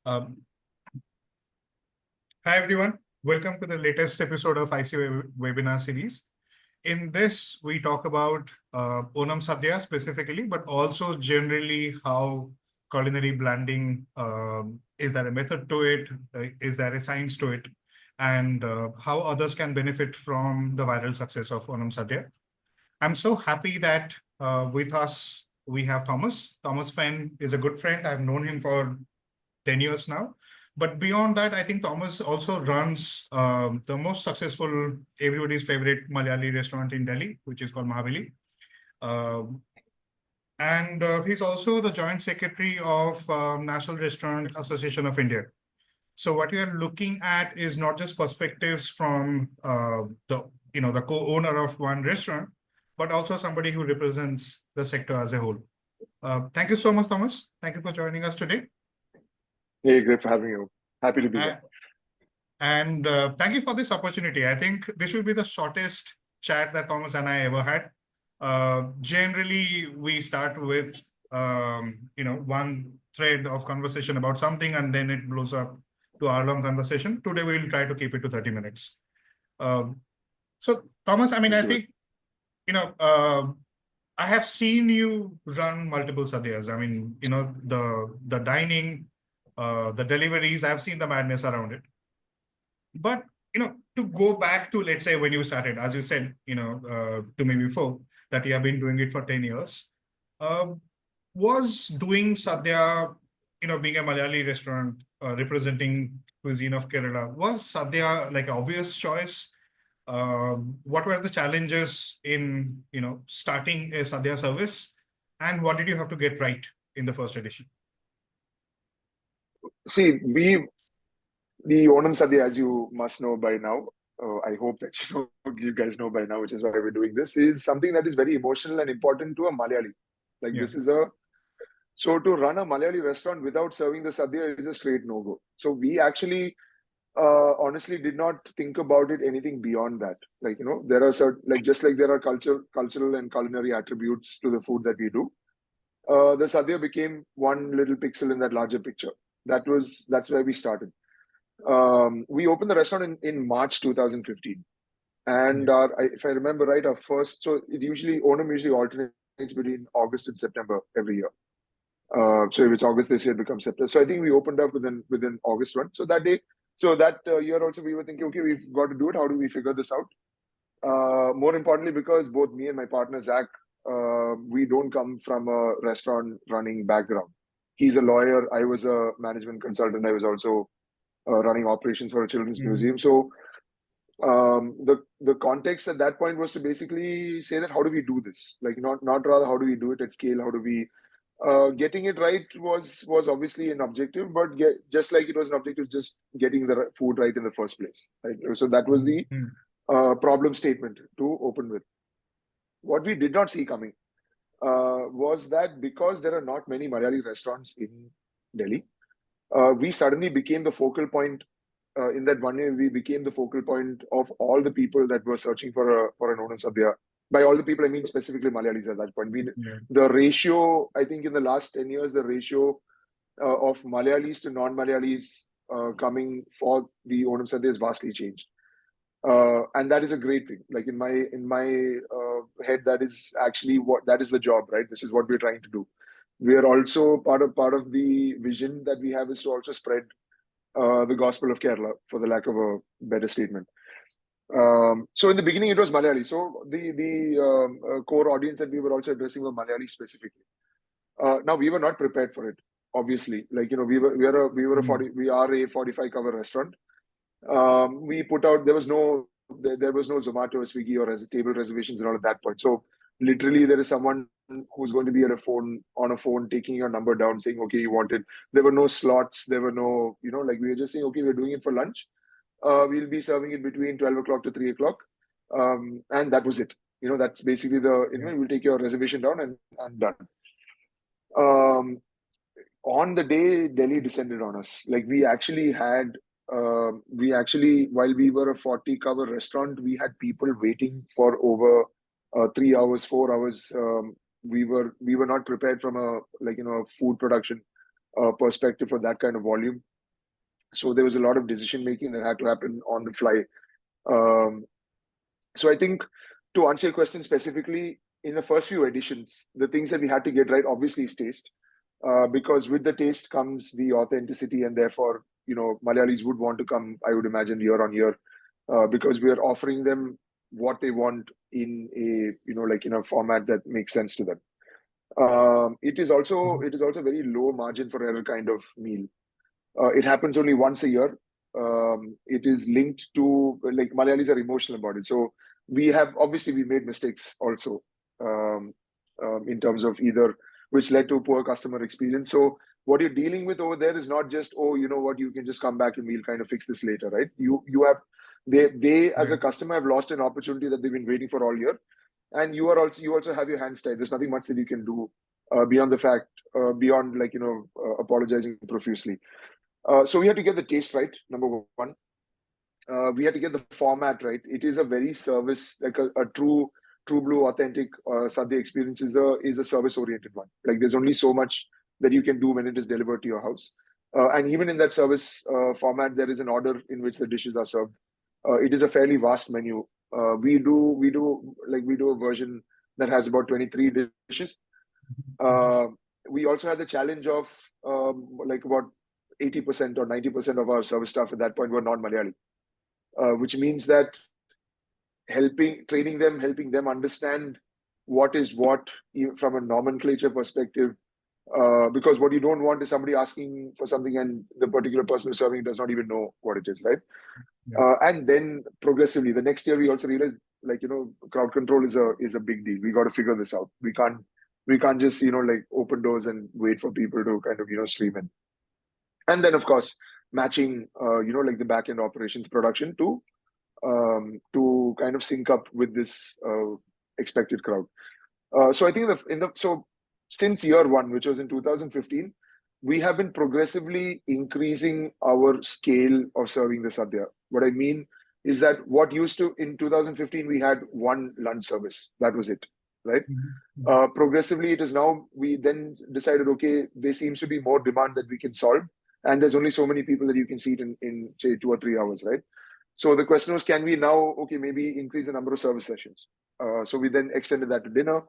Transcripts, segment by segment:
Um, Hi everyone, welcome to the latest episode of IC webinar series. In this, we talk about Onam Sadya specifically, but also generally how culinary blending, is there a method to it? Is there a science to it? And how others can benefit from the viral success of Onam Sadya. I'm so happy that with us, we have Thomas. Thomas Fenn is a good friend. I've known him for 10 years now. But beyond that, I think Thomas also runs the most successful, everybody's favorite Malayali restaurant in Delhi, which is called Mahabelly. And he's also the joint secretary of National Restaurant Association of India. So what we are looking at is not just perspectives from the co-owner of one restaurant, but also somebody who represents the sector as a whole. Thank you so much, Thomas. Thank you for joining us today. Hey, great for having you. Happy to be here. And thank you for this opportunity. I think this will be the shortest chat that Thomas and I ever had. Generally, we start with one thread of conversation about something, and then it blows up to hour-long conversation. Today, we will try to keep it to 30 minutes. So, Thomas, I mean, I think, I have seen you run multiple sadyas. I mean, the dining, the deliveries, I've seen the madness around it. But, to go back to, let's say, when you started, as you said, to me before, that you have been doing it for 10 years, was doing Sadya, being a Malayali restaurant, representing cuisine of Kerala, was Sadya like an obvious choice? What were the challenges in, starting a Sadya service? And what did you have to get right in the first edition? See, the Onam Sadya, as you must know by now, I hope that you guys know by now, which is why we're doing this, is something that is very emotional and important to a Malayali. So to run a Malayali restaurant without serving the Sadya is a straight no-go. So we actually honestly did not think about it anything beyond that. There are certain, just like there are cultural and culinary attributes to the food that we do. The Sadya became one little pixel in that larger picture. That's where we started. We opened the restaurant in March 2015. And if I remember right, Onam usually alternates between August and September every year. So if it's August this year, it becomes September. So I think we opened up within August 1. So that year also we were thinking, okay, we've got to do it. How do we figure this out? More importantly, because both me and my partner, Zach, we don't come from a restaurant running background. He's a lawyer. I was a management consultant. I was also running operations for a children's museum. So the context at that point was to basically say that how do we do this? Not rather how do we do it at scale? How do we getting it right was obviously an objective, but just like it was an objective, just getting the food right in the first place. Right? So that was the problem statement to open with. What we did not see coming was that because there are not many Malayali restaurants in Delhi, we suddenly became the focal point. In that 1 year, we became the focal point of all the people that were searching for an Onam Sadya. By all the people, I mean specifically Malayalis at that point. The ratio, I think in the last 10 years, the ratio of Malayalis to non-Malayalis coming for the Onam Sadya has vastly changed. And that is a great thing. Like in my head, that is actually that is the job, right? This is what we're trying to do. We are also part of the vision that we have is to also spread the gospel of Kerala, for the lack of a better statement. So in the beginning, it was Malayali. So the core audience that we were also addressing were Malayali specifically. Now we were not prepared for it. Obviously, we are a 45 cover restaurant. We put out there was no Zomato or Swiggy or table reservations and all at that point. So literally, there is someone who's going to be on a phone taking your number down, saying, okay, you want it. There were no slots. There were no, we were just saying, okay, we're doing it for lunch. We'll be serving it between 12 o'clock to 3 o'clock. And that was it. That's basically we'll take your reservation down and done. On the day Delhi descended on us, we actually had, while we were a 40 cover restaurant, we had people waiting for over 3 hours, 4 hours. We were not prepared from a food production perspective for that kind of volume. So there was a lot of decision making that had to happen on the fly. So I think, to answer your question specifically, in the first few editions, the things that we had to get right obviously is taste, because with the taste comes the authenticity, and therefore, Malayalis would want to come, I would imagine, year on year, because we are offering them what they want in a format that makes sense to them. It is also very low margin for error kind of meal. It happens only once a year. It is linked to, like, Malayalis are emotional about it. So we made mistakes also, in terms of either, which led to poor customer experience. So what you're dealing with over there is not just, oh, you know what, you can just come back and we'll kind of fix this later, right? They as a customer have lost an opportunity that they've been waiting for all year, and you also have your hands tied. There's nothing much that you can do beyond apologizing profusely. So we had to get the taste right, number one. We had to get the format right. It is a very service, like a true blue authentic Sadhya experience is a service oriented one. Like, there's only so much that you can do when it is delivered to your house. And even in that service format, there is an order in which the dishes are served. It is a fairly vast menu. We do a version that has about 23 dishes. We also had the challenge of about 80% or 90% of our service staff at that point were non-Malayali, which means that helping them understand what is what, even from a nomenclature perspective, because what you don't want is somebody asking for something and the particular person who's serving does not even know what it is, right? And then progressively, the next year we also realized, crowd control is a big deal. We got to figure this out. We can't just open doors and wait for people to kind of stream in. And then, of course, matching, the back end operations production to kind of sync up with this expected crowd. So I think since year one, which was in 2015, we have been progressively increasing our scale of serving the Sadhya. What I mean is that in 2015, we had one lunch service. That was it, right? Progressively, it is now, we then decided, okay, there seems to be more demand that we can solve. And there's only so many people that you can seat in say 2 or 3 hours, right? So the question was, can we now, maybe increase the number of service sessions? So we then extended that to dinner.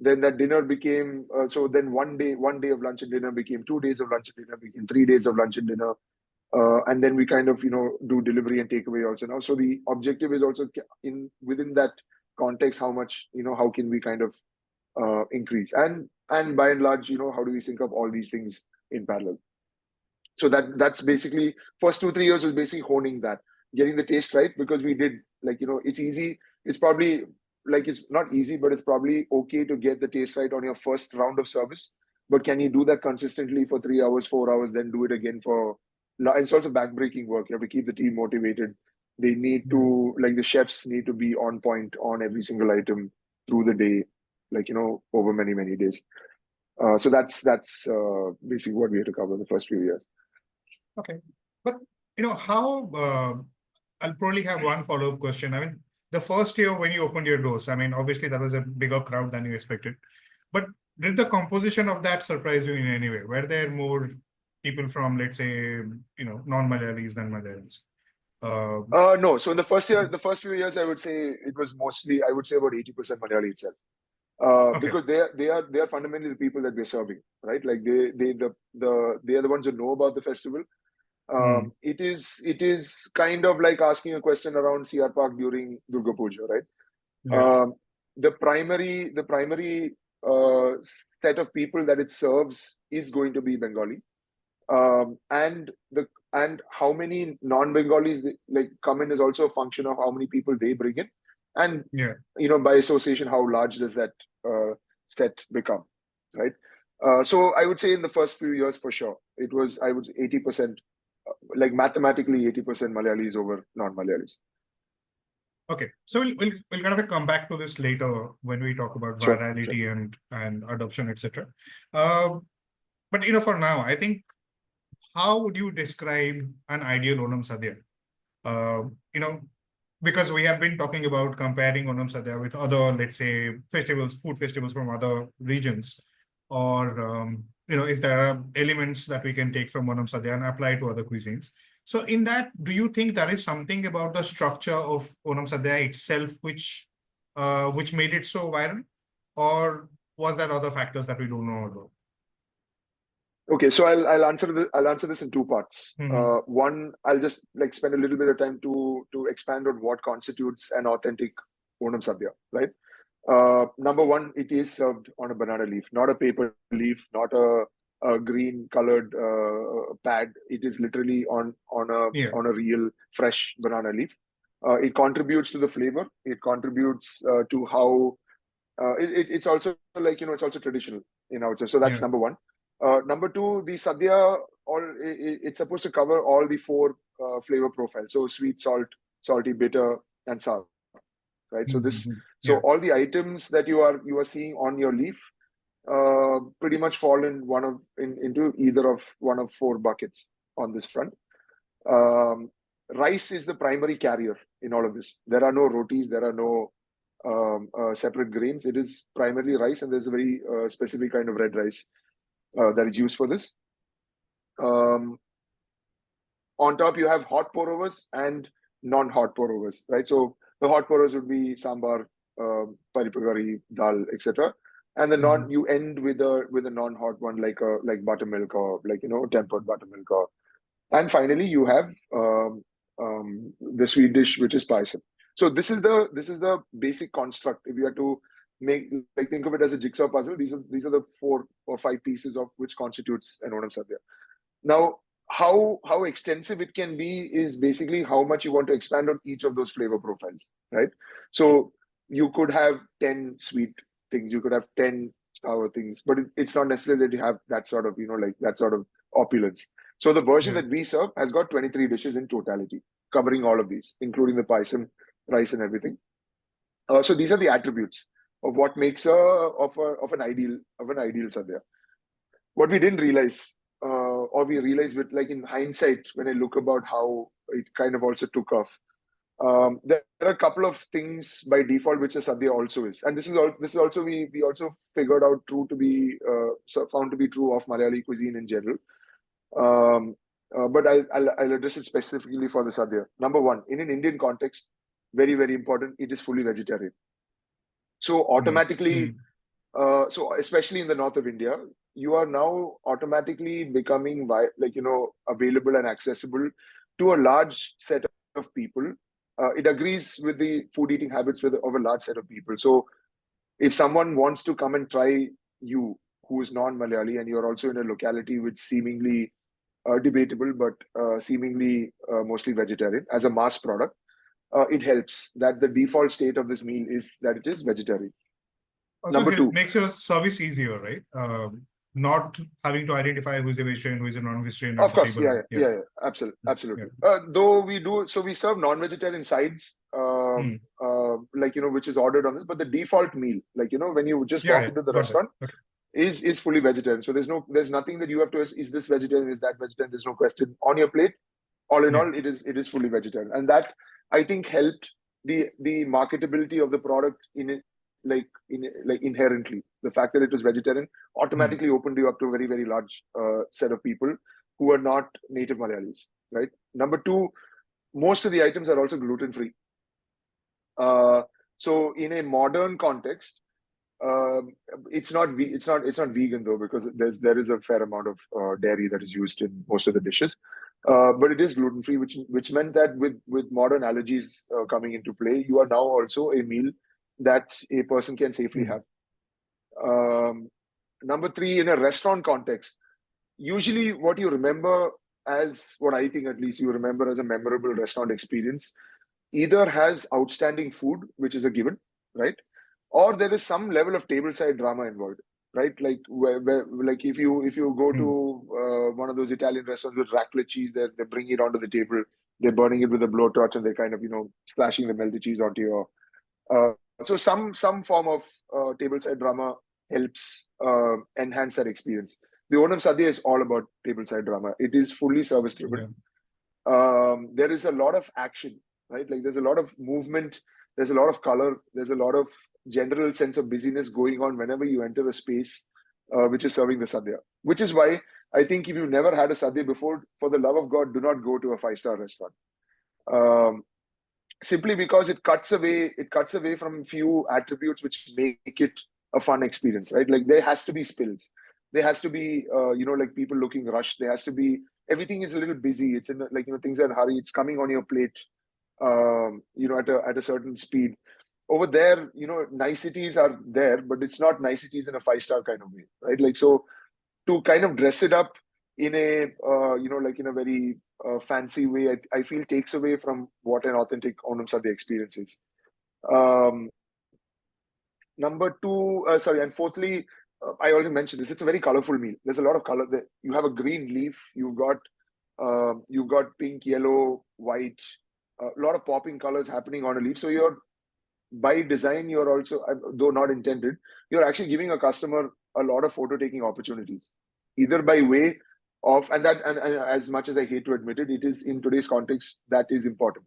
Then that dinner became, then one day of lunch and dinner became 2 days of lunch and dinner, became 3 days of lunch and dinner. And then we kind of, do delivery and takeaway also now. So the objective is also within that context, how much, how can we kind of increase? And by and large, how do we sync up all these things in parallel? So that's basically, first 2-3 years was basically honing that, getting the taste right, because we did, it's easy. It's probably, it's not easy, but it's probably okay to get the taste right on your first round of service. But can you do that consistently for 3 hours, 4 hours, then do it again it's also backbreaking work. You have to keep the team motivated. They need to, the chefs need to be on point on every single item through the day, over many, many days. So that's basically what we had to cover the first few years. Okay. But, how, I'll probably have one follow-up question. I mean, the first year when you opened your doors, I mean, obviously that was a bigger crowd than you expected. But did the composition of that surprise you in any way? Were there more people from, let's say, non-Malayalis than Malayalis? No. So in the first few years, I would say it was mostly, I would say about 80% Malayali itself. Because they are fundamentally the people that we're serving, right? Like they are the ones who know about the festival. It is kind of like asking a question around CR Park during Durga Puja, right? The primary set of people that it serves is going to be Bengali, and how many non-Bengalis come in is also a function of how many people they bring in, and by association, how large does that set become, right? So I would say in the first few years, for sure, it was, I would say, 80%, mathematically 80% Malayalis over non-Malayalis. Okay, so we'll kind of come back to this later when we talk about virality and adoption, etc. But for now, I think, how would you describe an ideal Onam Sadya? Because we have been talking about comparing Onam Sadya with other, let's say, food festivals from other regions, or if there are elements that we can take from Onam Sadya and apply to other cuisines. So in that, do you think there is something about the structure of Onam Sadya itself which made it so viral, or was there other factors that we don't know about? Okay, so I'll answer this in two parts. Mm-hmm. One, I'll just like spend a little bit of time to expand on what constitutes an authentic Onam Sadya, right? Number one, it is served on a banana leaf, not a paper leaf, not a green colored pad. It is literally Yeah, on a real fresh banana leaf. It contributes to the flavor. It contributes to how it's also like it's also traditional in our. So that's yeah, number one. Number two, the sadhya it's supposed to cover all the four flavor profiles. So sweet, salty, bitter, and sour. Right. So mm-hmm. so Yeah, all the items that you are seeing on your leaf pretty much fall in into either of one of four buckets on this front. Um, Rice is the primary carrier in all of this. There are no rotis. There are no separate grains. It is primarily rice, and there's a very specific kind of red rice that is used for this. Um, on top, you have hot pour-overs and non-hot pour-overs, right? So the hot pour-overs would be sambar, paripu curry, dal, etc. And the mm-hmm. you end with a non-hot one like buttermilk or tempered buttermilk or. And finally, you have the sweet dish, which is paisam. So this is the basic construct. If you have to think of it as a jigsaw puzzle, these are the 4 or 5 pieces of which constitutes an Onam Sadhya. Now, how extensive it can be is basically how much you want to expand on each of those flavor profiles, right? So you could have 10 sweet things, you could have 10 sour things, but it's not necessary that you have that sort of that sort of opulence. So the version Yeah, that we serve has got 23 dishes in totality, covering all of these, including the paisam, rice, and everything. So these are the attributes of what makes of an ideal sadhya. What we didn't realize, or we realized with like in hindsight, when I look about how it kind of also took off, there are a couple of things by default which a sadhya also is, and this is also we also figured out true to be found to be true of Malayali cuisine in general. But I'll address it specifically for the sadhya. Number one, in an Indian context, very very important, it is fully vegetarian. So automatically, so especially in the north of India, you are now automatically becoming available and accessible to a large set of people. It agrees with the food eating habits of a large set of people. So if someone wants to come and try you, who is non-Malayali, and you're also in a locality which seemingly debatable, but seemingly mostly vegetarian as a mass product, it helps that the default state of this meal is that it is vegetarian. also Number two, makes your service easier, right? Not having to identify who's a vegetarian, who is a non-vegetarian at of the course, table. yeah, absolutely, Yeah, absolutely. yeah. Though we serve non-vegetarian sides, Hmm. which is ordered on this, but the default meal, when you just Yeah, walk yeah, into the got that. restaurant, Okay. is fully vegetarian. So there's nothing that you have to is this vegetarian, is that vegetarian? There's no question on your plate. All in Yeah, all, it is fully vegetarian, and that I think helped the marketability of the product inherently. The fact that it was vegetarian hmm. automatically opened you up to a very very large set of people who are not native Malayalis, right? Number two, most of the items are also gluten free. So in a modern context, it's not vegan though, because there is a fair amount of dairy that is used in most of the dishes, but it is gluten free, which meant that with modern allergies coming into play, you are now also a meal that a person can safely Hmm. have. Number three, in a restaurant context, usually what you remember as, what I think at least you remember as a memorable restaurant experience, either has outstanding food, which is a given, right? Or there is some level of table side drama involved, right? Like like if you go Hmm. to one of those Italian restaurants with raclette cheese, they bring it onto the table, they're burning it with a blowtorch, and they're kind of splashing the melted cheese onto your. Uh, so some form of table side drama helps enhance that experience. The Onam Sadhya is all about table side drama. It is fully service driven. Yeah. There is a lot of action, right? Like there's a lot of movement, there's a lot of color, there's a lot of general sense of busyness going on whenever you enter a space which is serving the sadhya. Which is why I think if you've never had a sadhya before, for the love of God, do not go to a five-star restaurant. Um, Simply because it cuts away from few attributes which make it a fun experience, right? Like there has to be spills, there has to be like people looking rushed, there has to be, everything is a little busy, it's in like things are in a hurry, it's coming on your plate at a certain speed. Over there, niceties are there, but it's not niceties in a five-star kind of way, right? Like, so to kind of dress it up in a like in a very fancy way, I feel takes away from what an authentic Onam Sadhya experience is. Um, Number two, sorry, and fourthly, I already mentioned this. It's a very colorful meal. There's a lot of color. There. You have a green leaf. You've got pink, yellow, white. A lot of popping colors happening on a leaf. So you're, by design, you're also, though not intended, you're actually giving a customer a lot of photo taking opportunities, either by way of, and as much as I hate to admit it, it is in today's context that is important.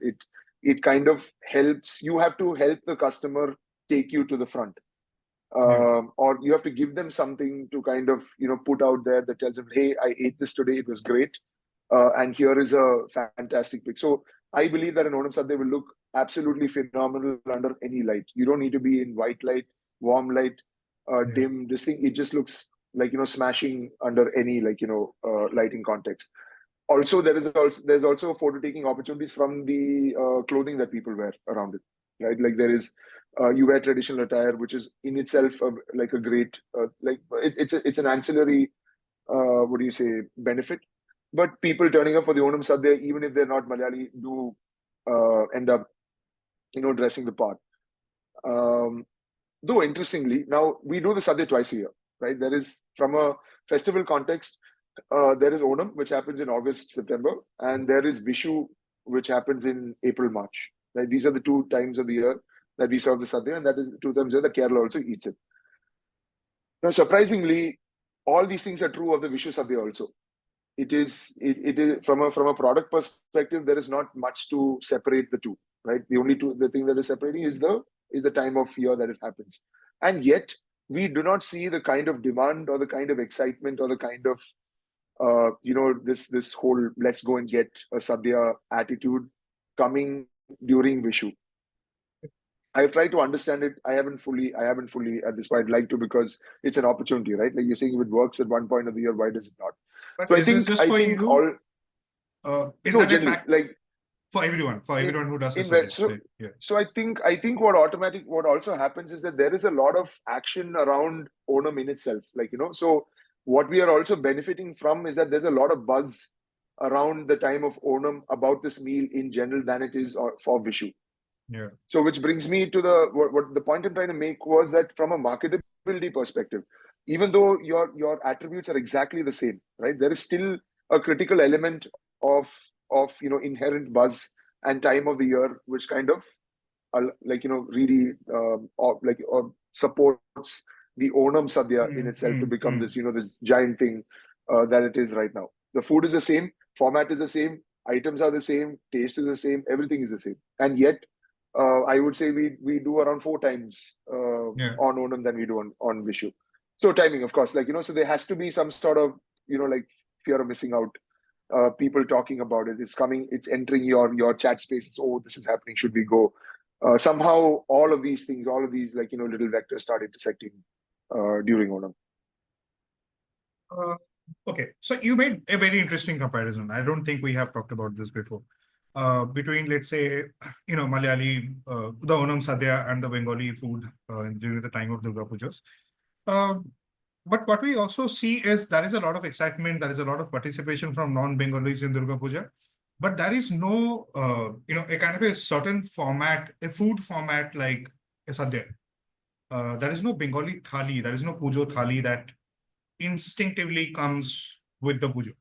It kind of helps. You have to help the customer take you to the front, Yeah. or you have to give them something to kind of put out there that tells them, hey, I ate this today, it was great, and here is a fantastic pic. So I believe that an Onam Sadhya will look absolutely phenomenal under any light. You don't need to be in white light, warm light, Yeah. dim. This thing, it just looks like smashing under any lighting context. Also, there's also photo taking opportunities from the clothing that people wear around it, right? Like there is, you wear traditional attire, which is in itself like a great it's an ancillary what do you say, benefit. But people turning up for the Onam Sadhya, even if they're not Malayali, do end up dressing the part. Um, though interestingly, now we do the Sadhya twice a year, right? There is, from a festival context, there is Onam, which happens in August, September, and there is Vishu, which happens in April, March. Right? These are the two times of the year that we serve the Sadhya, and that is the two times that Kerala also eats it. Now, surprisingly, all these things are true of the Vishu Sadhya also. It is from a product perspective, there is not much to separate the two, right? The thing that is separating is the time of year that it happens. And yet we do not see the kind of demand or the kind of excitement or the kind of this whole let's go and get a Sadhya attitude coming during Vishu. I've tried to understand it. I haven't fully at this point like to, because it's an opportunity, right? Like you're saying, if it works at one point of the year, why does it not? But So is this just I for think you? all Is no, that a generally, fact like for in everyone who does this in Sadhya? so Yeah. so I think what also happens is that there is a lot of action around Onam in itself. Like, so what we are also benefiting from is that there's a lot of buzz around the time of Onam about this meal in general than it is for Vishu. Yeah. So, which brings me to what the point I'm trying to make was that from a marketability perspective, even though your attributes are exactly the same, right? There is still a critical element of inherent buzz and time of the year, which kind of really supports the Onam Sadhya in Mm, itself to mm, become mm. this giant thing that it is right now. The food is the same, format is the same, items are the same, taste is the same, everything is the same, and yet I would say we do around four times Yeah. on Onam than we do on Vishu. So timing, of course, so there has to be some sort of like fear of missing out. People talking about it. It's coming. It's entering your chat spaces. Oh, this is happening. Should we go? Somehow, all of these things, all of these little vectors start intersecting during Onam. Uh, okay. So you made a very interesting comparison. I don't think we have talked about this before. Between, let's say, Malayali, the Onam Sadhya and the Bengali food during the time of Durga Pujas. Uh, but what we also see is there is a lot of excitement, there is a lot of participation from non-Bengalis in Durga Puja, but there is no, a kind of a certain format, a food format like a Sadhya. There is no Bengali thali, there is no Pujo thali that instinctively comes with the pujo.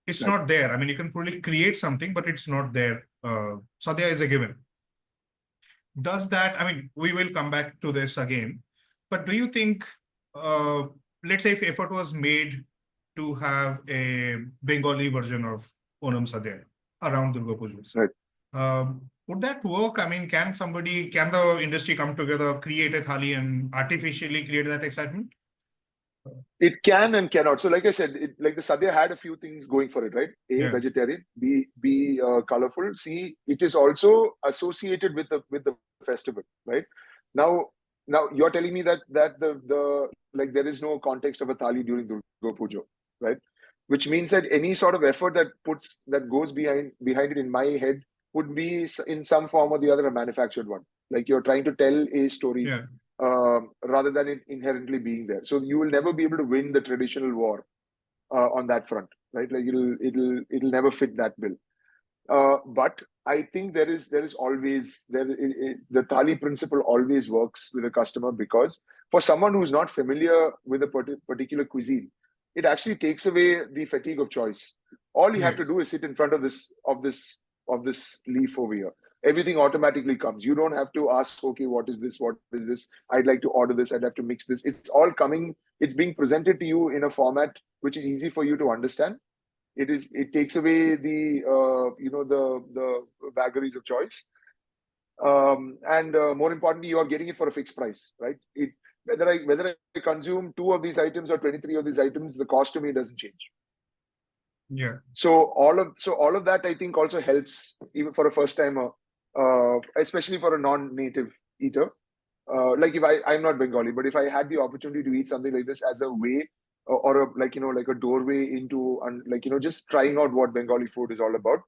It's Right. not there. I mean, you can probably create something, but it's not there. Sadhya is a given. Does that, I mean, we will come back to this again, but do you think, uh, let's say if effort was made to have a Bengali version of Onam Sadhya around Durga Pujas, Right. would that work? I mean, can the industry come together, create a thali and artificially create that excitement? It can and cannot. So, like I said, like the Sadhya had a few things going for it, right? A, Yeah, vegetarian. B, colorful. C, it is also associated with the festival, right? Now, now you're telling me that the like there is no context of a thali during Durga Puja, right? Which means that any sort of effort that goes behind it in my head would be in some form or the other a manufactured one. Like you're trying to tell a story yeah, rather than it inherently being there. So you will never be able to win the traditional war on that front, right? Like it'll never fit that bill. But I think there is always the thali principle always works with a customer, because for someone who's not familiar with a particular cuisine, it actually takes away the fatigue of choice. All you have to yes, do is sit in front of this leaf over here. Everything automatically comes. You don't have to ask, okay, what is this? What is this? I'd like to order this. I'd have to mix this. It's all coming. It's being presented to you in a format which is easy for you to understand. It takes away the the vagaries of choice, and more importantly, you are getting it for a fixed price, right? Whether I consume two of these items or 23 of these items, the cost to me doesn't change. yeah, So all of that, I think, also helps even for a first timer, especially for a non-native eater. Like if I'm not Bengali, but if I had the opportunity to eat something like this as a way, or a, like like a doorway into, and just trying out what Bengali food is all about,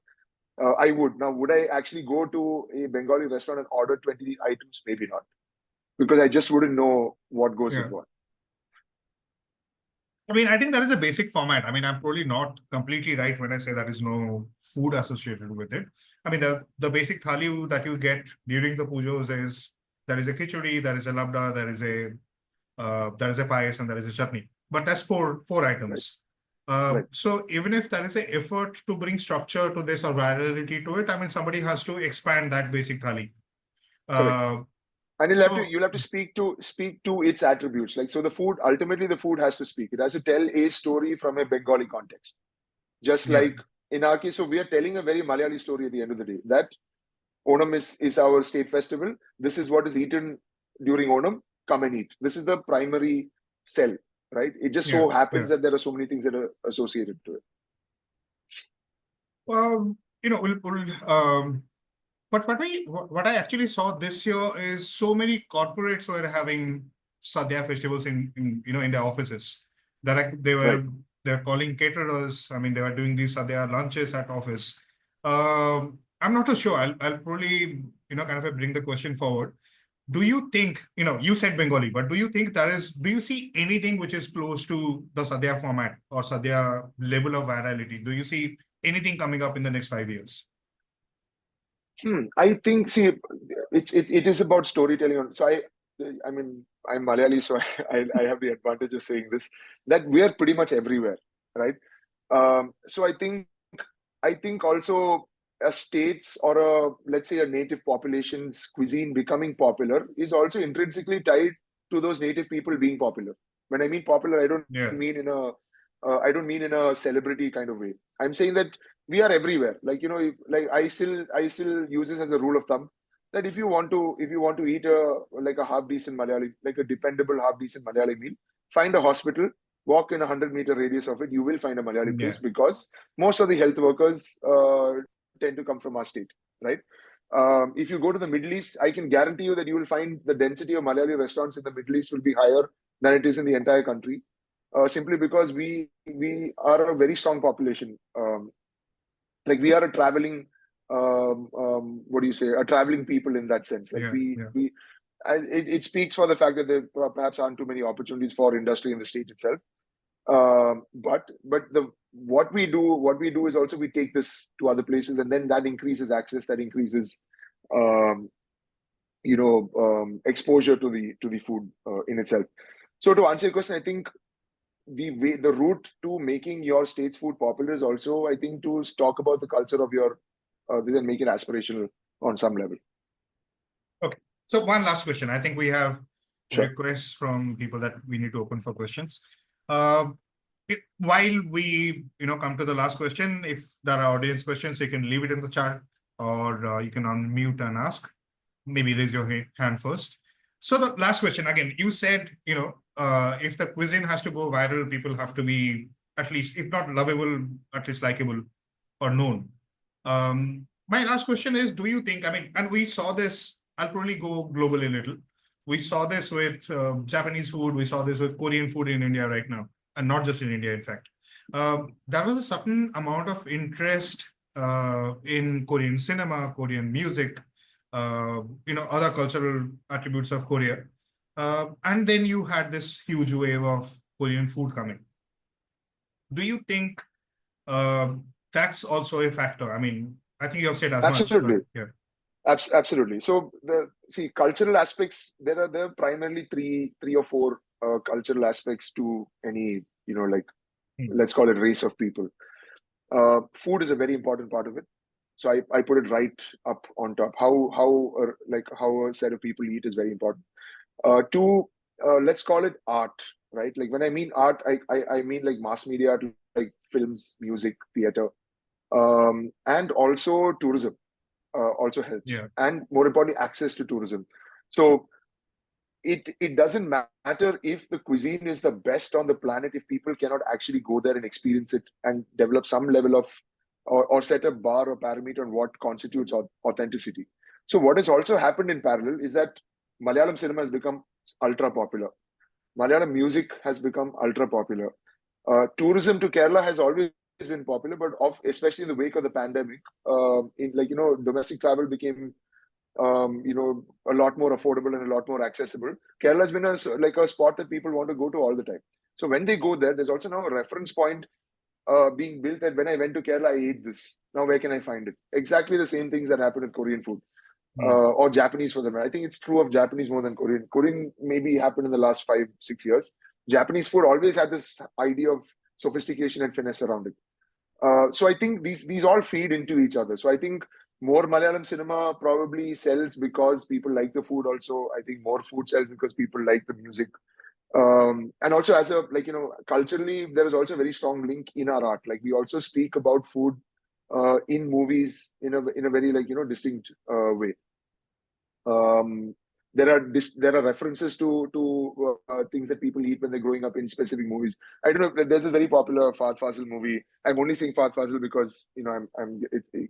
I would. Now, would I actually go to a Bengali restaurant and order 20 items? Maybe not, because I just wouldn't know what goes with yeah. what. I mean, I think that is a basic format. I mean, I'm probably not completely right when I say there is no food associated with it. I mean, the basic thali that you get during the pujas is there is a khichdi, there is a labda, there is a payas, and there is a chutney. But that's four Right, items. right, So even if there is an effort to bring structure to this or virality to it, I mean, somebody has to expand that basic thali. correct. Uh, And so you'll have to speak to its attributes. Like, so the food, ultimately the food has to speak. It has to tell a story from a Bengali context. Just yeah, like in our case, so we are telling a very Malayali story at the end of the day. That Onam is our state festival. This is what is eaten during Onam. Come and eat. This is the primary sell, right? It just yeah, so happens yeah. that there are so many things that are associated to it. We'll but what I actually saw this year is so many corporates were having Sadhya festivals in their offices. They Right. were they're calling caterers. I mean, they were doing these Sadhya lunches at office. I'm not too sure. I'll probably kind of bring the question forward. Do you think, you said Bengali, but do you see anything which is close to the Sadhya format or Sadhya level of virality? Do you see anything coming up in the next 5 years? I think, see, it is about storytelling. So I mean, I'm Malayali, so I have the advantage of saying this, that we are pretty much everywhere, right? So I think also a state's, or a, let's say, a native population's cuisine becoming popular is also intrinsically tied to those native people being popular. When I mean popular, Yeah, I don't mean in a celebrity kind of way. I'm saying that we are everywhere. Like, like I still use this as a rule of thumb, that if you want to eat a half decent Malayali, like a dependable half decent Malayali meal, find a hospital, walk in 100-meter radius of it, you will find a Malayali yeah, place, because most of the health workers tend to come from our state, right? If you go to the Middle East, I can guarantee you that you will find the density of Malayali restaurants in the Middle East will be higher than it is in the entire country, simply because we are a very strong population. Like, we are a traveling, what do you say, a traveling people in that sense. Like, yeah, yeah. it speaks for the fact that there perhaps aren't too many opportunities for industry in the state itself. But the what we do is also we take this to other places, and then that increases access, that increases um, exposure to the food in itself. So, to answer your question, I think the route to making your state's food popular is also, I think, to talk about the culture of your this, and make it aspirational on some level. Okay. So one last question. I think we have Sure. requests from people that we need to open for questions. Uh, while we come to the last question, if there are audience questions, you can leave it in the chat, or you can unmute and ask. Maybe raise your hand first. So the last question again, you said if the cuisine has to go viral, people have to be at least, if not lovable, at least likable or known. My last question is, do you think, I mean, and we saw this, I'll probably go global a little. We saw this with Japanese food, we saw this with Korean food in India right now, and not just in India, in fact. There was a certain amount of interest in Korean cinema, Korean music, other cultural attributes of Korea. And then you had this huge wave of Korean food coming. Do you think that's also a factor? I mean, I think you have said as much, but Absolutely. yeah. Absolutely. So cultural aspects, there are primarily three or four cultural aspects to any, let's call it race of people. Food is a very important part of it. So I put it right up on top. How a set of people eat is very important. Two, let's call it art, right? Like when I mean art, I mean like mass media art, like films, music, theater, and also tourism also helps. Yeah. And more importantly, access to tourism. So it doesn't matter if the cuisine is the best on the planet if people cannot actually go there and experience it and develop some level of or set a bar or parameter on what constitutes authenticity. So what has also happened in parallel is that Malayalam cinema has become ultra popular. Malayalam music has become ultra popular. Tourism to Kerala has always been popular, but especially in the wake of the pandemic, domestic travel became a lot more affordable and a lot more accessible. Kerala has been a spot that people want to go to all the time. So when they go there, there's also now a reference point being built that when I went to Kerala, I ate this. Now where can I find it? Exactly the same things that happen with Korean food. Or Japanese for them. I think it's true of Japanese more than Korean. Korean maybe happened in the last 5-6 years. Japanese food always had this idea of sophistication and finesse around it. So I think these all feed into each other. So I think more Malayalam cinema probably sells because people like the food also. I think more food sells because people like the music. And also as culturally, there is also a very strong link in our art. Like we also speak about food in movies in a very distinct way. There are references to things that people eat when they're growing up in specific movies. I don't know. There's a very popular Fahd Fazil movie. I'm only saying Fahd Fazil because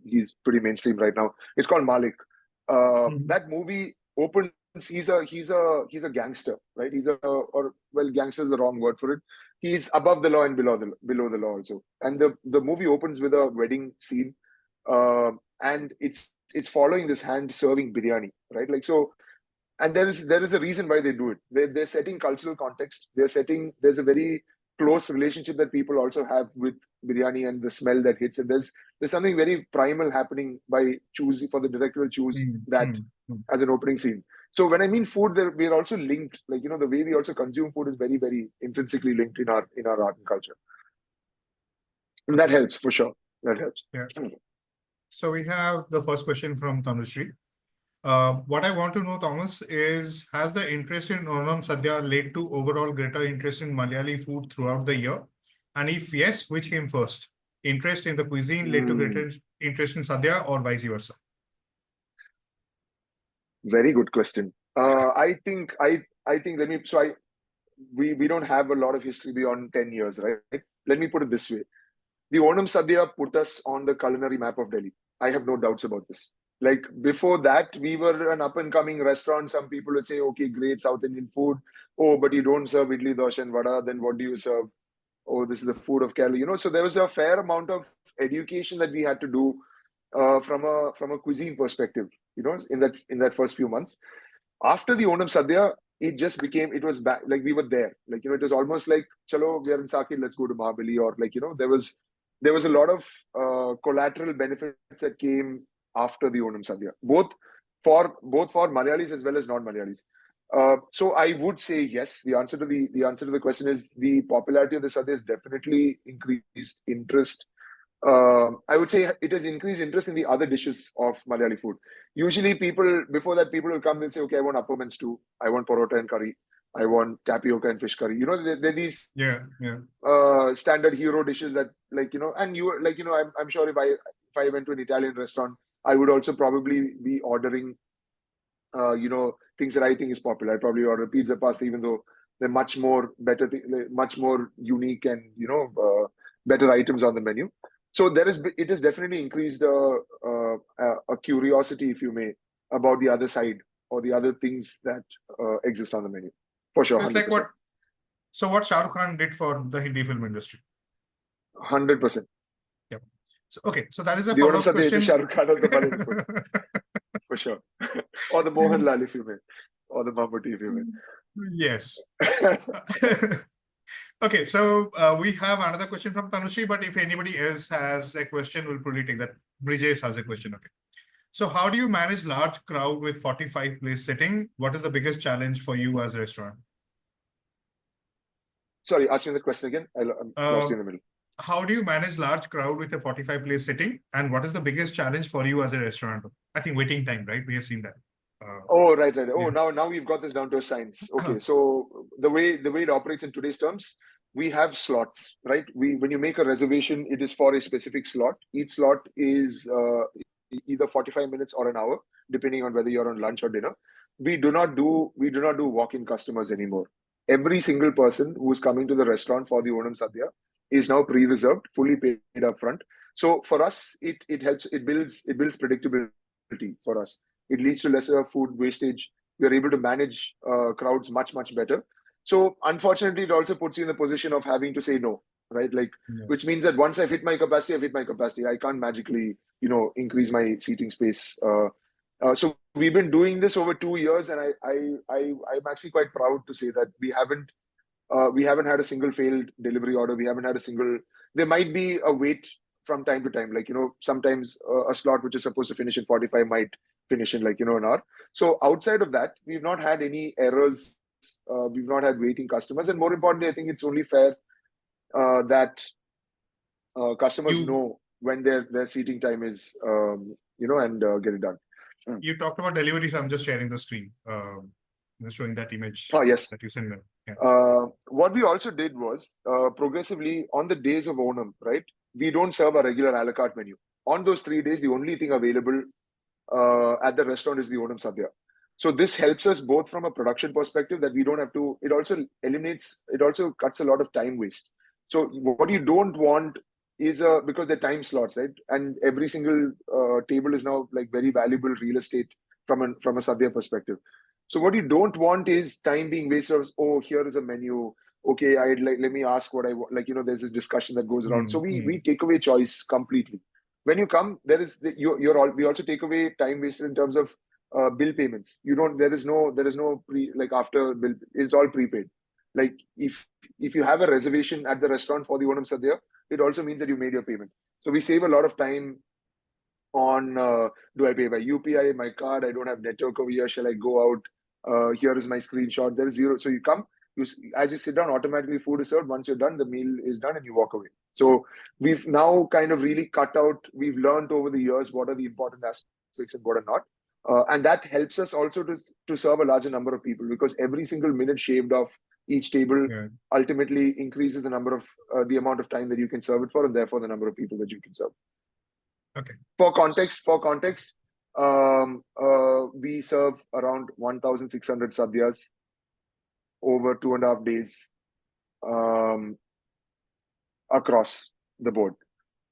he's pretty mainstream right now. It's called Malik. That movie opens. He's a gangster, right? Gangster is the wrong word for it. He's above the law and below the law also. And the movie opens with a wedding scene, and it's following this hand serving biryani, right? Like so, and there is a reason why they do it. They're setting cultural context. There's a very close relationship that people also have with biryani and the smell that hits. And there's something very primal happening by choosing for the director to choose that as an opening scene. So when I mean food, we're also linked. Like the way we also consume food is very, very intrinsically linked in our art and culture. And that helps for sure. That helps. Yeah. So we have the first question from Tanushree. What I want to know, Thomas, is has the interest in Onam Sadya led to overall greater interest in Malayali food throughout the year? And if yes, which came first? Interest in the cuisine led to greater interest in Sadya or vice versa? Very good question. I think we don't have a lot of history beyond 10 years, right? Let me put it this way. The Onam Sadya put us on the culinary map of Delhi. I have no doubts about this. Like before that, we were an up and coming restaurant. Some people would say, okay, great South Indian food. Oh, but you don't serve idli, dosa and vada. Then what do you serve? Oh, this is the food of Kerala. So there was a fair amount of education that we had to do from a cuisine perspective, in that first few months. After the Onam Sadya, it was back, like we were there. Like, it was almost like, chalo, we are in Sakir, let's go to Mahabelly. Or there was a lot of collateral benefits that came after the Onam Sadya, both for Malayalis as well as non-Malayalis. So I would say yes. The answer to the question is the popularity of the Sadhya has definitely increased interest. I would say it has increased interest in the other dishes of Malayali food. Usually, before that, people will come and say, "Okay, I want appam and stew. I want parota and curry. I want tapioca and fish curry." They're these standard hero dishes that, and I'm sure if I went to an Italian restaurant, I would also probably be ordering things that I think is popular. I'd probably order pizza, pasta, even though They're much more better, much more unique and better items on the menu. So it has definitely increased a curiosity, if you may, about the other side or the other things that exist on the menu. For sure, It's 100%. like what Shah Rukh Khan did for the Hindi film industry. 100%. Yep. So, okay, so that is a The Onam follow-up Sadya question. is Shah Rukh Khan of the Bollywood food. For sure. Or the Mohanlal, if you may. Or the Mammootty, if you may. Yes. Okay, so we have another question from Tanushri, but if anybody else has a question, we'll probably take that. Brijesh has a question. Okay. So how do you manage large crowd with 45 place sitting? What is the biggest challenge for you as a restaurant? Sorry, ask me the question again. I lost you in the middle. How do you manage large crowd with a 45 place sitting? And what is the biggest challenge for you as a restaurant? I think waiting time, right? We have seen that. Oh, right. Oh, yeah. Now we've got this down to a science. Okay, so the way it operates in today's terms, we have slots, right? When you make a reservation, it is for a specific slot. Each slot is either 45 minutes or an hour, depending on whether you're on lunch or dinner. We do not do walk-in customers anymore. Every single person who is coming to the restaurant for the Onam Sadya is now pre-reserved, fully paid up front. So for us, it helps. It builds predictability for us. It leads to lesser food wastage. We are able to manage crowds much better. So unfortunately, it also puts you in the position of having to say no, right? Which means that once I've hit my capacity, I've hit my capacity. I can't magically, increase my seating space. So we've been doing this over 2 years, and I'm actually quite proud to say that we haven't had a single failed delivery order. We haven't had a single. There might be a wait from time to time, sometimes a slot which is supposed to finish in 45 might finish in an hour. So outside of that, we've not had any errors. We've not had waiting customers, and more importantly, I think it's only fair that customers know when their seating time is, and get it done. You talked about delivery, so I'm just sharing the screen, showing that image. Oh, yes. That you sent me. Yeah. What we also did was progressively on the days of Onam, right? We don't serve a regular a la carte menu. On those 3 days, the only thing available at the restaurant is the Onam Sadya. So this helps us both from a production perspective that we don't have to. It also cuts a lot of time waste. So what you don't want is because they're time slots, right? And every single table is now very valuable real estate from a Sadhya perspective. So what you don't want is time being wasted. Oh, here is a menu. Okay, let me ask what I want. There's this discussion that goes around. So we take away choice completely. When you come, there is we also take away time wasted in terms of bill payments. There is no after bill. It's all prepaid. If you have a reservation at the restaurant for the Onam Sadya, it also means that you made your payment. So we save a lot of time on do I pay by UPI, my card? I don't have network over here. Shall I go out? Here is my screenshot. There is zero. So you come, as you sit down, automatically food is served. Once you're done, the meal is done and you walk away. So we've now kind of really cut out. We've learned over the years what are the important aspects and what are not. And that helps us also to serve a larger number of people, because every single minute shaved off each table ultimately increases the number of the amount of time that you can serve it for, and therefore the number of people that you can serve. Okay. For context, we serve around 1,600 sadhyas over 2.5 days across the board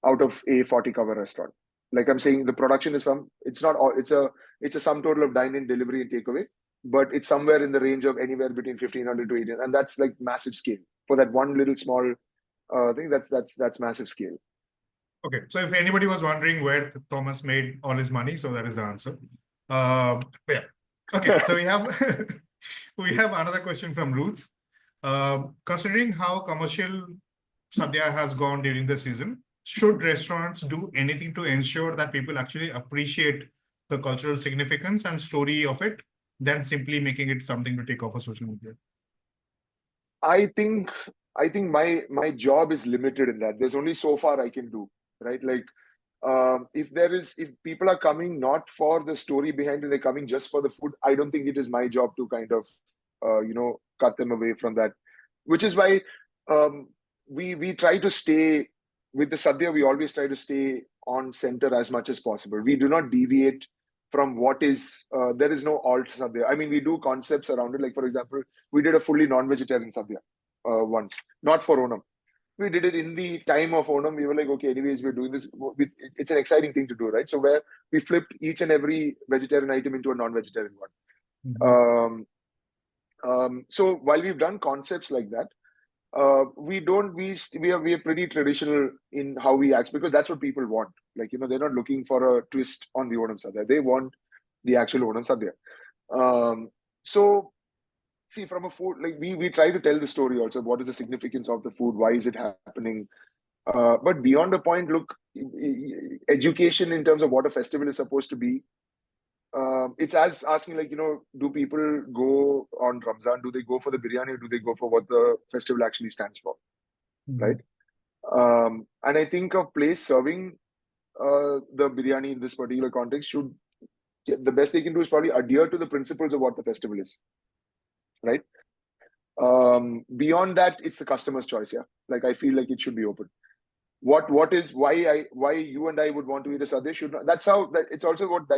out of a 40 cover restaurant. Like I'm saying, the production is it's a sum total of dine-in, delivery, and takeaway, but it's somewhere in the range of anywhere between 1,500 to 1,800, and that's massive scale for that one little small thing. That's massive scale. Okay, so if anybody was wondering where Thomas made all his money, so that is the answer. Yeah. Okay, so we have another question from Ruth. Considering how commercial Sadhya has gone during the season, should restaurants do anything to ensure that people actually appreciate the cultural significance and story of it, than simply making it something to take off of social media? I think my job is limited in that. There's only so far I can do, right? If people are coming not for the story behind it, they're coming just for the food, I don't think it is my job to kind of cut them away from that. Which is why we try to stay with the Sadhya. We always try to stay on center as much as possible. We do not deviate from what is, there is no alt sadhya. I mean, we do concepts around it. Like, for example, we did a fully non-vegetarian sadhya once, not for Onam. We did it in the time of Onam. We were like, okay, anyways, we're doing this. It's an exciting thing to do, right? So where we flipped each and every vegetarian item into a non-vegetarian one. So while we've done concepts like that, we are pretty traditional in how we act, because that's what people want. Like, they're not looking for a twist on the Onam Sadhya. They want the actual Onam Sadhya. So see, from a food, like we try to tell the story also. What is the significance of the food? Why is it happening? But beyond the point, look, education in terms of what a festival is supposed to be. It's as asking, like, do people go on Ramzan? Do they go for the biryani, or do they go for what the festival actually stands for? Right? And I think a place serving the biryani in this particular context should, the best they can do is probably adhere to the principles of what the festival is. Right? Beyond that, it's the customer's choice. Yeah. Like, I feel like it should be open. Why you and I would want to eat a sadhya should not. That's how that it's also what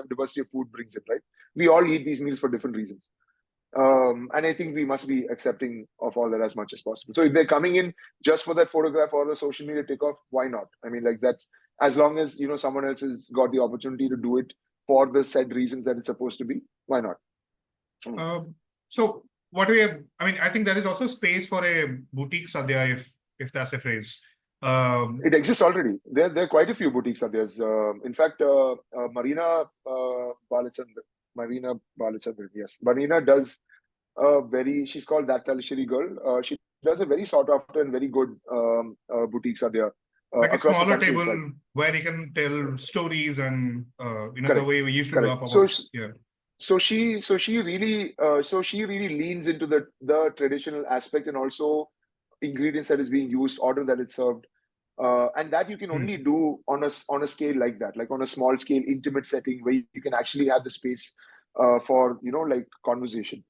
diversity of food brings in, right? We all eat these meals for different reasons. And I think we must be accepting of all that as much as possible. So if they're coming in just for that photograph or the social media takeoff, why not? I mean, like, that's, as long as, someone else has got the opportunity to do it for the said reasons that it's supposed to be, why not? So what we have, I mean, I think there is also space for a boutique sadhya, if that's a phrase. It exists already. There are quite a few boutiques sadhyas. In fact, Marina Balachandran, yes. Marina does she's called That Talisheri Girl. She does a very sought after and very good boutique sadhya. Like a across the smaller country, in table fact. where you can tell stories and, the Correct. way we used to Correct. do up. Yeah. So she really leans into the traditional aspect, and also ingredients that is being used, order that it's served, and that you can only do on a scale like that, like on a small scale, intimate setting where you can actually have the space for like conversation.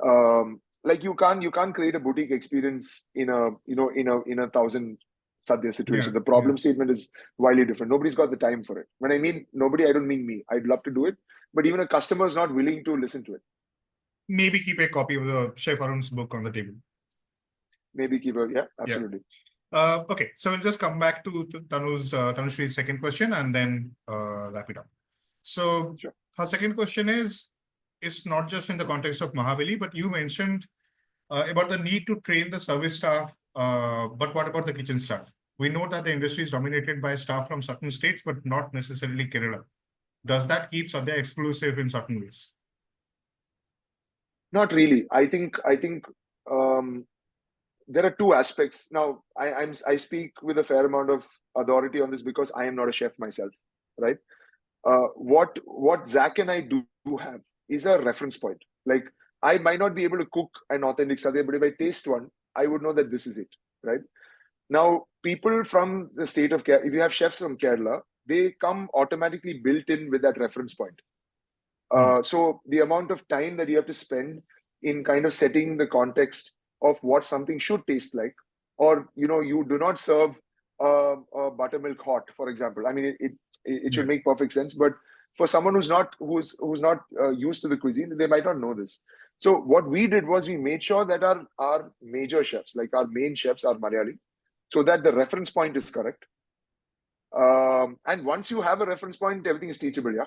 Like, you can't create a boutique experience in a 1,000 sadhya situation. The problem statement is wildly different. Nobody's got the time for it. When I mean nobody, I don't mean me. I'd love to do it, but even a customer is not willing to listen to it. Maybe keep a copy of the Chef Arun's book on the table. Maybe keep absolutely. Okay, so we'll just come back to Tanushri's second question and then wrap it up. So Sure. Her second question is not just in the context of Mahabelly, but you mentioned about the need to train the service staff, but what about the kitchen staff? We know that the industry is dominated by staff from certain states, but not necessarily Kerala. Does that keep Sadhya exclusive in certain ways? Not really. I think there are two aspects. Now, I speak with a fair amount of authority on this because I am not a chef myself, right? What Zach and I do have is a reference point. Like, I might not be able to cook an authentic sadhya, but if I taste one, I would know that this is it, right? Now, people from the state of Kerala, if you have chefs from Kerala, they come automatically built in with that reference point. So the amount of time that you have to spend in kind of setting the context of what something should taste like, or you do not serve buttermilk hot, for example. I mean, it should make perfect sense, but for someone who's not used to the cuisine, they might not know this. So what we did was we made sure that our major chefs, like our main chefs, are Malayali, so that the reference point is correct. And once you have a reference point, everything is teachable. Yeah.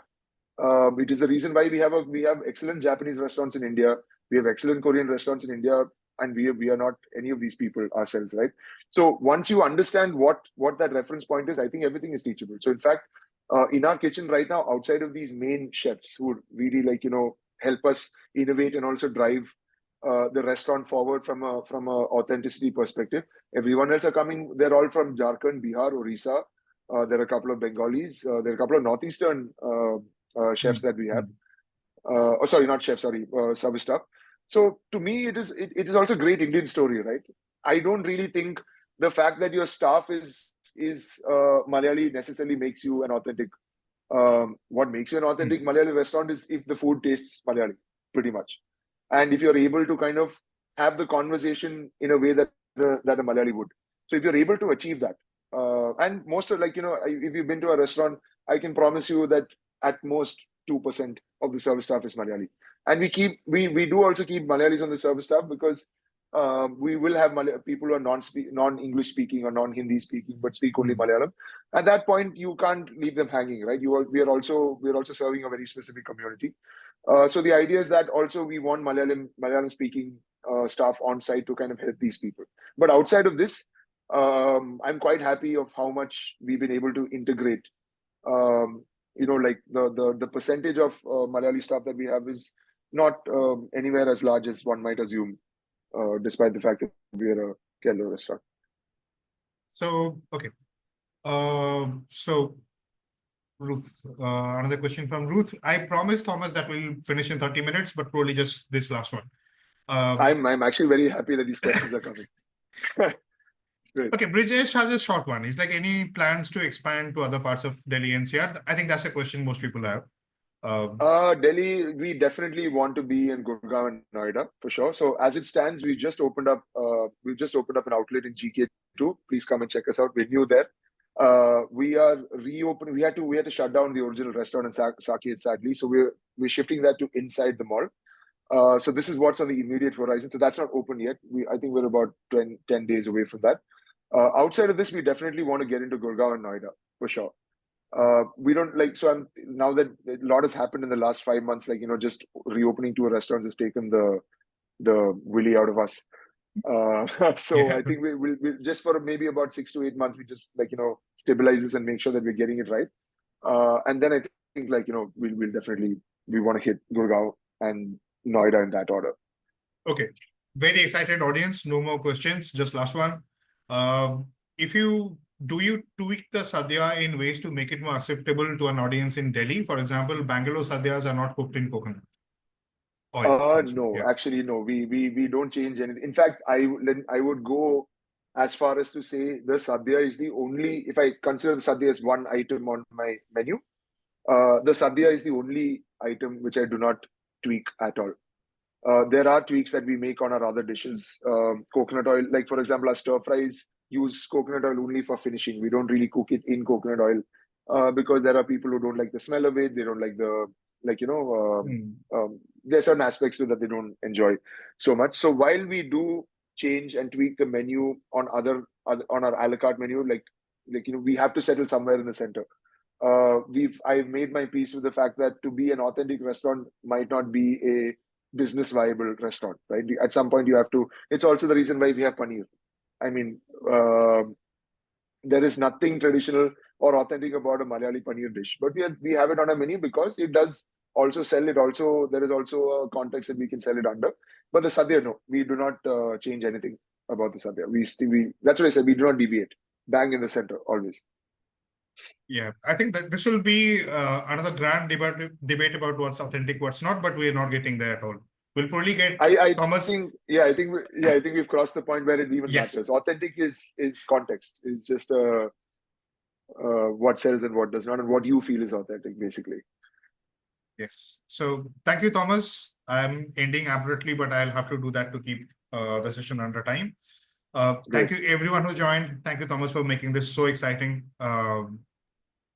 It is the reason why we have excellent Japanese restaurants in India. We have excellent Korean restaurants in India, and we are not any of these people ourselves, right? So once you understand what that reference point is, I think everything is teachable. So in fact, in our kitchen right now, outside of these main chefs who really help us innovate and also drive the restaurant forward from a authenticity perspective, everyone else are coming. They're all from Jharkhand, Bihar, Orissa. There are a couple of Bengalis. There are a couple of northeastern chefs that we have. Sorry, not chefs. Sorry, service staff. So to me, it is also a great Indian story, right? I don't really think the fact that your staff is Malayali necessarily makes you an authentic. What makes you an authentic Malayali restaurant is if the food tastes Malayali, pretty much, and if you're able to kind of have the conversation in a way that a Malayali would. So if you're able to achieve that, and most of if you've been to a restaurant, I can promise you that at most 2% of the service staff is Malayali. And we do also keep Malayalis on the service staff because we will have people who are non-English speaking or non-Hindi speaking, but speak only Malayalam. At that point, you can't leave them hanging, right? We are also serving a very specific community. So the idea is that also we want Malayalam speaking staff on site to kind of help these people. But outside of this, I'm quite happy of how much we've been able to integrate. Like the percentage of Malayali staff that we have is not anywhere as large as one might assume, despite the fact that we are a Kerala restaurant. So, okay. So Ruth, another question from Ruth. I promised Thomas that we'll finish in 30 minutes, but probably just this last one. I'm actually very happy that these questions are coming. Great. Okay, Brijesh has a short one. It's like, any plans to expand to other parts of Delhi NCR? I think that's a question most people have. Delhi, we definitely want to be in Gurgaon and Noida for sure. So as it stands, we've just opened up an outlet in GK2. Please come and check us out. We're new there. We are reopening. We had to shut down the original restaurant in Saket, sadly. So we're shifting that to inside the mall. So this is what's on the immediate horizon. So that's not open yet. I think we're about 10 days away from that. Outside of this, we definitely want to get into Gurgaon and Noida for sure. We don't like, so now that a lot has happened in the last 5 months, like, just reopening two restaurants has taken the willy out of us. So I think we'll just for maybe about 6 to 8 months, we just stabilize this and make sure that we're getting it right. And then I think we'll definitely, we want to hit Gurgaon and Noida in that order. Okay. Very excited audience. No more questions. Just last one. Do you tweak the sadhya in ways to make it more acceptable to an audience in Delhi? For example, Bangalore sadhyas are not cooked in coconut oil. No, actually, no. We don't change anything. In fact, I would go as far as to say the sadhya is the only, if I consider the sadhya as one item on my menu, the sadhya is the only item which I do not tweak at all. There are tweaks that we make on our other dishes. Coconut oil, like for example, our stir fries use coconut oil only for finishing. We don't really cook it in coconut oil because there are people who don't like the smell of it. They don't like the, there's certain aspects to it that they don't enjoy so much. So while we do change and tweak the menu on on our a la carte menu, we have to settle somewhere in the center. I've made my peace with the fact that to be an authentic restaurant might not be a business viable restaurant, right? At some point you have to, it's also the reason why we have paneer. I mean, there is nothing traditional or authentic about a Malayali paneer dish, but we have it on a menu because it does also sell it. Also, there is also a context that we can sell it under. But the sadhya, no, we do not change anything about the sadhya. That's what I said. We do not deviate. Bang in the center always. Yeah, I think that this will be another grand debate about what's authentic, what's not, but we're not getting there at all. We'll probably get Thomas. I think we've crossed the point where it even matters. Authentic is context. It's just what sells and what does not, and what you feel is authentic, basically. Yes. So thank you, Thomas. I'm ending abruptly, but I'll have to do that to keep the session under time. Thank you, everyone who joined. Thank you, Thomas, for making this so exciting.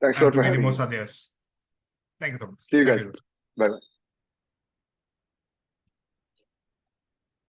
Thanks a lot for having me. Sadhyas. Thank you, Thomas. See you guys. Bye-bye.